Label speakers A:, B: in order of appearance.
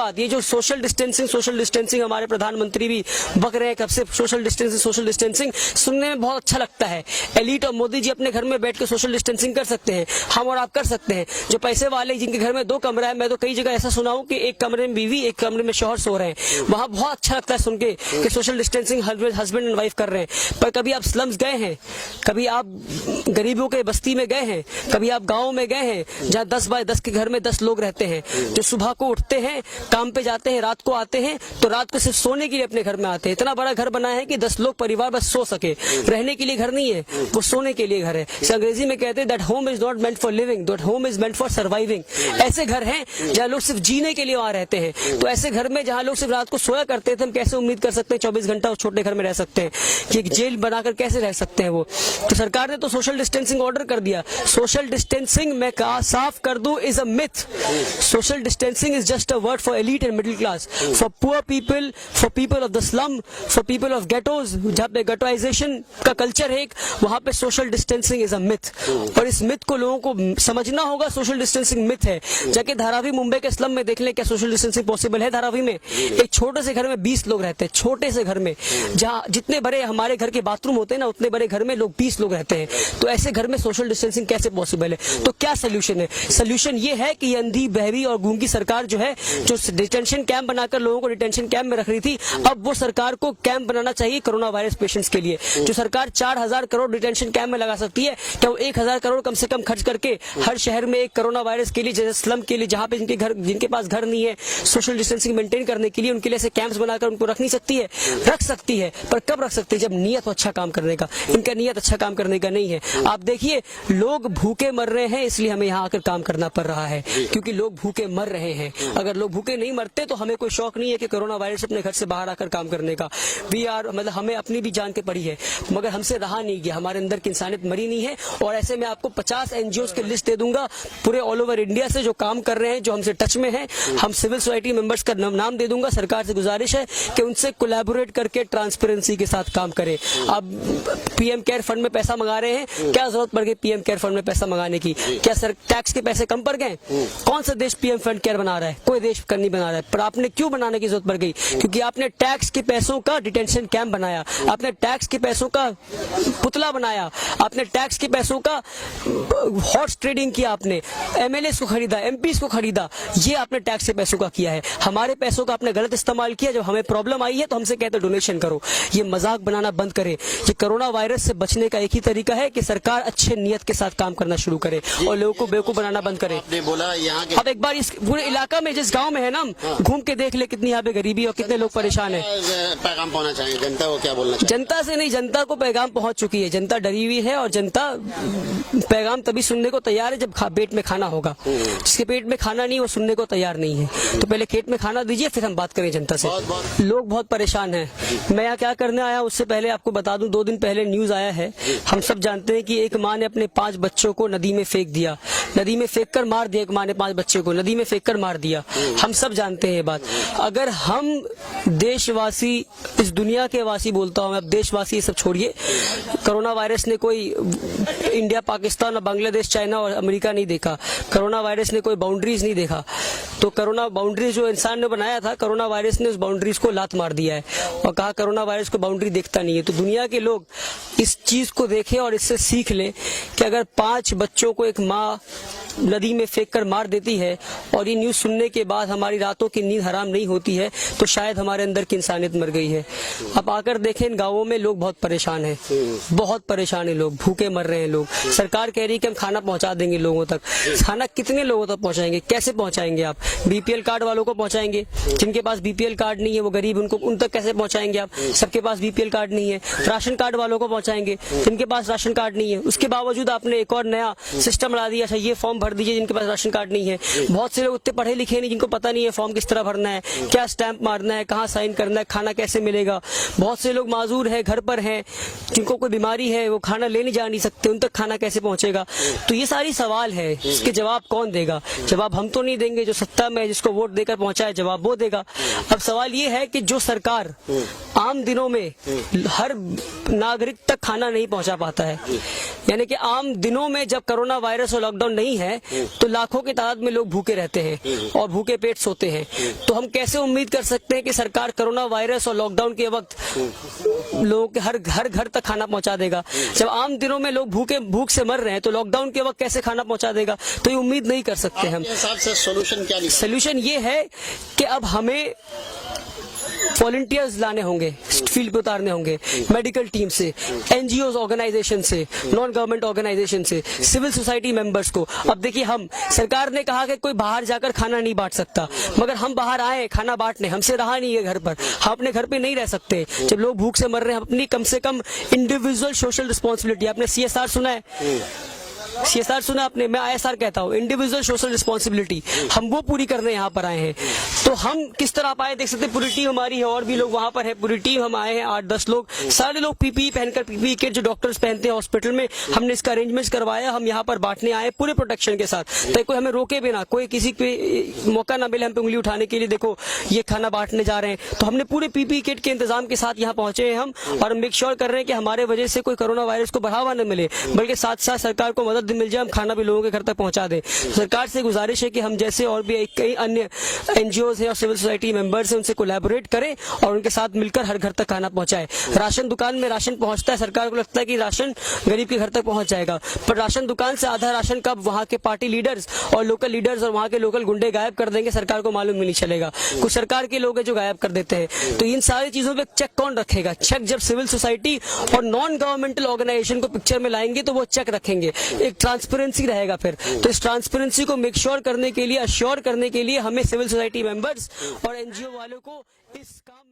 A: बात, ये जो सोशल डिस्टेंसिंग हमारे प्रधानमंत्री भी बक रहे हैं कब से, सोशल डिस्टेंसिंग सुनने में बहुत अच्छा लगता है। एलीट और मोदी जी अपने घर में बैठ के सोशल डिस्टेंसिंग कर सकते हैं, हम और आप कर सकते हैं। जो पैसे वाले जिनके घर में 2 कमरा है, मैं तो कई जगह ऐसा सुना हूं कि एक कमरे में बीवी, एक कमरे में शौहर सो रहे हैं, वहां बहुत अच्छा लगता है सुन के कि social distancing husband and wife कर रहे हैं। पर कभी आप स्लम्स गए हैं, कभी आप गरीबों के बस्ती में गए हैं, कभी आप गाँव में गए हैं जहाँ 10 बाय 10 के घर में 10 लोग रहते हैं, जो सुबह को उठते हैं, काम पे जाते हैं, रात को आते हैं, तो रात को सिर्फ सोने के लिए अपने घर में आते हैं। इतना बड़ा घर बना है कि 10 लोग परिवार बस सो सके, रहने के लिए घर नहीं है, वो सोने के लिए घर है। अंग्रेजी में कहते हैं that home is not meant for living, that home is meant for surviving. ऐसे घर हैं जहाँ लोग सिर्फ जीने के लिए वहां रहते हैं। तो ऐसे घर में जहाँ लोग सिर्फ रात को सोया करते थे, हम कैसे उम्मीद कर सकते हैं 24 घंटा उस छोटे घर में रह सकते हैं? कि एक जेल बनाकर कैसे रह सकते हैं वो? तो सरकार ने तो सोशल डिस्टेंसिंग ऑर्डर कर दिया। सोशल डिस्टेंसिंग मैं कहा साफ कर दूं is a myth. Social distancing is just a word for elite and middle class, for poor people, for people of the slum, for people of ghettos, जहाँ पे गेटोइजेशन का कल्चर है वहां पे social distancing is a myth. और इस myth को लोगों को समझना होगा, सोशल डिस्टेंसिंग मिथ है। जाके धारावी मुंबई के स्लम में देख ले, क्या सोशल डिस्टेंसिंग पॉसिबल है धारावी में? एक छोटे से घर में 20 लोग रहते हैं, छोटे से घर में, जहाँ जितने बड़े हमारे घर के बाथरूम होते हैं ना, उतने बड़े घर में लोग 20 लोग रहते हैं। तो ऐसे घर में सोशल डिस्टेंसिंग कैसे पॉसिबल है? तो क्या सोल्यूशन है? सोल्यूशन ये है कि अंधी, बहरी और गूंगी सरकार जो है, जो डिटेंशन कैंप बनाकर लोगों को डिटेंशन कैंप में रख रही थी, अब वो सरकार को कैंप बनाना चाहिए कोरोना वायरस पेशेंट्स के लिए। जो सरकार 4000 करोड़ डिटेंशन कैंप में लगा सकती है, क्या वो 1000 करोड़ कम से कम खर्च करके हर शहर में एक कोरोना वायरस के लिए, जैसे स्लम के लिए, जहां पे जिनके पास घर नहीं है, सोशल डिस्टेंसिंग मेंटेन करने के लिए उनके लिए ऐसे कैंप्स बनाकर उनको रख नहीं सकती है? रख सकती है, पर कब रख सकती है? जब नियत हो अच्छा काम करने का। इनका नियत अच्छा काम करने का नहीं है। आप देखिए, लोग भूखे मर रहे हैं, इसलिए हमें यहाँ आकर काम करना पड़ रहा है, क्योंकि लोग भूखे मर रहे हैं। अगर लोग भूखे नहीं मरते तो हमें कोई शौक नहीं है कि कोरोना वायरस अपने घर से बाहर आकर काम करने का। मतलब हमें अपनी भी जान के पड़ी है, मगर हमसे रहा नहीं गया, हमारे अंदर की इंसानियत मरी नहीं है। और ऐसे मैं आपको 50 एनजीओज की लिस्ट दे दूंगा पूरे ऑल ओवर इंडिया से, जो काम कर रहे हैं, जो हमसे टच में है। हम सिविल सोसाइटी मेंबर्स का नाम दे दूंगा। सरकार से गुजारिश है कि उनसे कोलैबोरेट करके ट्रांसपेरेंसी के साथ काम करें। अब पीएम केयर फंड में पैसा मंगा रहे हैं, क्या जरूरत पड़ गई पीएम केयर फंड में पैसा मंगाने की? क्या सर टैक्स के पैसे कम पड़ गए? कौन सा देश पीएम फंड केयर बना रहा है? कोई देश नहीं बना रहा है। पर आपने क्यों बनाने की जरूरत पड़ गई? क्योंकि आपने टैक्स के पैसों का डिटेंशन कैंप बनाया, आपने टैक्स के पैसों का पुतला बनाया, आपने टैक्स के पैसों का हॉर्स ट्रेडिंग किया, आपने एमएलए को खरीदा, एमपी को खरीदा। ये आपने टैक्स के पैसों का किया है। हमारे पैसों का आपने गलत इस्तेमाल किया। जब हमें प्रॉब्लम आई है तो हमसे कहते डोनेशन करो। ये मजाक बनाना बंद करे। ये कोरोना वायरस से बचने का एक ही तरीका है कि सरकार अच्छे नियत के साथ काम करना शुरू करे और लोगों को बेवकूफ बनाना बंद करे।
B: आपने बोला यहाँ के
A: अब एक बार इस पूरे इलाका में, जिस गांव में है ना, घूम के देख ले कितनी यहाँ पे गरीबी और कितने लोग परेशान है।
B: पैगाम पहुँचना चाहिए जनता को, क्या बोलना चाहिए?
A: जनता से नहीं, जनता को पैगाम पहुंच चुकी है। जनता डरी हुई है और जनता पैगाम तभी सुनने को तैयार है जब पेट में खाना होगा। जिसके पेट में खाना नहीं, वो सुनने को तैयार नहीं है। तो पहले पेट में खाना दीजिए, फिर हम बात करें जनता से। लोग बहुत परेशान हैं। मैं यहाँ क्या करने आया उससे पहले आपको बता दूं, 2 दिन पहले न्यूज आया है। हम सब जानते हैं कि एक माँ ने अपने 5 बच्चों को नदी में फेंक दिया, नदी में फेंक कर मार दिया। एक माँ ने 5 बच्चों को नदी में फेंक कर मार दिया। हम सब जानते हैं ये बात। अगर हम देशवासी, इस दुनिया के वासी बोलता हूँ मैं, अब देशवासी ये सब छोड़िए, कोरोना वायरस ने कोई इंडिया, पाकिस्तान और बांग्लादेश, चाइना और अमेरिका नहीं देखा। कोरोना वायरस ने कोई बाउंड्रीज नहीं देखा। तो कोरोना बाउंड्रीज जो इंसान ने बनाया था, कोरोना वायरस ने उस बाउंड्रीज को लात मार दिया है और कहा कोरोना वायरस को बाउंड्री देखता नहीं है। तो दुनिया के लोग इस चीज को देखें और इससे सीख लें कि अगर 5 बच्चों को एक माँ नदी में फेंक कर मार देती है और ये न्यूज सुनने के बाद हमारी रातों की नींद हराम नहीं होती है, तो शायद हमारे अंदर की इंसानियत मर गई है। अब आकर देखें, इन गाँवों में लोग बहुत परेशान हैं, बहुत परेशान है लोग, भूखे मर रहे हैं लोग। सरकार कह रही है कि हम खाना पहुंचा देंगे लोगों तक। खाना कितने लोगों तक पहुंचाएंगे? कैसे पहुंचाएंगे आप? बीपीएल कार्ड वालों को पहुंचाएंगे? जिनके पास बीपीएल कार्ड नहीं है, वो गरीब, उन तक कैसे पहुंचाएंगे आप? सबके पास बीपीएल कार्ड नहीं है। राशन कार्ड वालों को पहुंचाएंगे जिनके पास राशन कार्ड नहीं है। उसके बावजूद आपने एक और नया सिस्टम ला दिया, अच्छा ये फॉर्म भर दीजिए जिनके पास राशन कार्ड नहीं है। बहुत से लोग उतने पढ़े लिखे नहीं, जिनको पता नहीं है फॉर्म किस तरह भरना है, क्या स्टैंप मारना है, कहाँ साइन करना है, खाना कैसे मिलेगा। बहुत से लोग माजूर है, घर पर हैं, जिनको कोई बीमारी है, वो खाना लेने जा नहीं सकते, उन तक खाना कैसे पहुंचेगा? तो ये सारी सवाल है, इसके जवाब कौन देगा? जवाब हम तो नहीं देंगे, जो सत्ता में जिसको वोट देकर पहुंचाए जवाब वो देगा। अब सवाल ये है कि जो सरकार आम दिनों में हर नागरिक तक खाना नहीं पहुंचा पाता है, यानी कि आम दिनों में जब कोरोना वायरस और लॉकडाउन नहीं है तो लाखों की तादाद में लोग भूखे रहते हैं और भूखे पेट सोते हैं। तो हम कैसे उम्मीद कर सकते हैं कि सरकार कोरोना वायरस और लॉकडाउन के वक्त लोगों के हर घर तक खाना पहुंचा देगा? जब आम दिनों में लोग भूख से मर रहे हैं तो लॉकडाउन के वक्त कैसे खाना पहुंचा देगा? तो ये उम्मीद नहीं कर सकते हम।
B: आपके हिसाब से सोल्यूशन क्या निकला?
A: सोल्यूशन ये है कि अब हमें वॉलंटियर्स लाने होंगे, फील्ड पे उतारने होंगे, मेडिकल टीम से, एनजीओ ऑर्गेनाइजेशन से, नॉन गवर्नमेंट ऑर्गेनाइजेशन से, सिविल सोसाइटी मेंबर्स को। अब देखिए, हम सरकार ने कहा कि कोई बाहर जाकर खाना नहीं बांट सकता, मगर हम बाहर आए खाना बांटने, हमसे रहा नहीं है घर पर, हम अपने घर पे नहीं रह सकते। जब लोग भूख से मर रहे हैं, अपनी कम से कम इंडिविजुअल सोशल रिस्पॉन्सिबिलिटी, आपने CSR सुना है? CSR सुना आपने? मैं ISR कहता हूँ, इंडिविजुअल सोशल रिस्पॉन्सिबिलिटी, हम वो पूरी करने यहाँ पर आए हैं। तो हम किस तरह आप आए देख सकते हैं, पूरी टीम हमारी है और भी लोग वहाँ पर है, पूरी टीम हम आए हैं, 8-10 लोग, सारे लोग PPE पहनकर, PPE किट जो डॉक्टर्स पहनते हैं हॉस्पिटल में, हमने इसका अरेंजमेंट करवाया, हम यहाँ पर बांटने आए पूरे प्रोटेक्शन के साथ, ताकि कोई हमें रोके बिना, कोई किसी पे मौका ना मिले हम पे उंगली उठाने के लिए, देखो ये खाना बांटने जा रहे हैं। तो हमने पूरे PPE किट के इंतजाम के साथ यहाँ पहुंचे हैं हम, और हम मेक श्योर कर रहे हैं कि हमारे वजह से कोई कोरोना वायरस को बढ़ावा न मिले, बल्कि साथ साथ सरकार को मदद मिल जाए, हम खाना भी लोगों के घर तक पहुंचा दें। सरकार से गुजारिश है कि हम जैसे और भी कई अन्य NGOs हैं और सिविल सोसाइटी मेंबर्स हैं, उनसे कोलैबोरेट करें और उनके साथ मिलकर हर घर तक खाना पहुंचाए। राशन दुकान में राशन पहुंचता है, सरकार को लगता है कि राशन गरीब के घर तक पहुंच जाएगा, पर राशन दुकान से आधा राशन कब वहां के पार्टी लीडर्स और लोकल लीडर्स और वहां के लोकल गुंडे गायब कर देंगे, सरकार को मालूम भी नहीं चलेगा। कुछ सरकार के लोग हैं जो गायब कर देते हैं। तो इन सारी चीजों पे चेक कौन रखेगा? चेक जब सिविल सोसाइटी और नॉन गवर्नमेंटल ऑर्गेनाइजेशन को पिक्चर में लाएंगे तो वो चेक रखेंगे, एक ट्रांसपेरेंसी रहेगा। फिर तो इस ट्रांसपेरेंसी को मेक श्योर करने के लिए, अश्योर करने के लिए हमें सिविल सोसाइटी मेंबर्स और NGO वालों को इस काम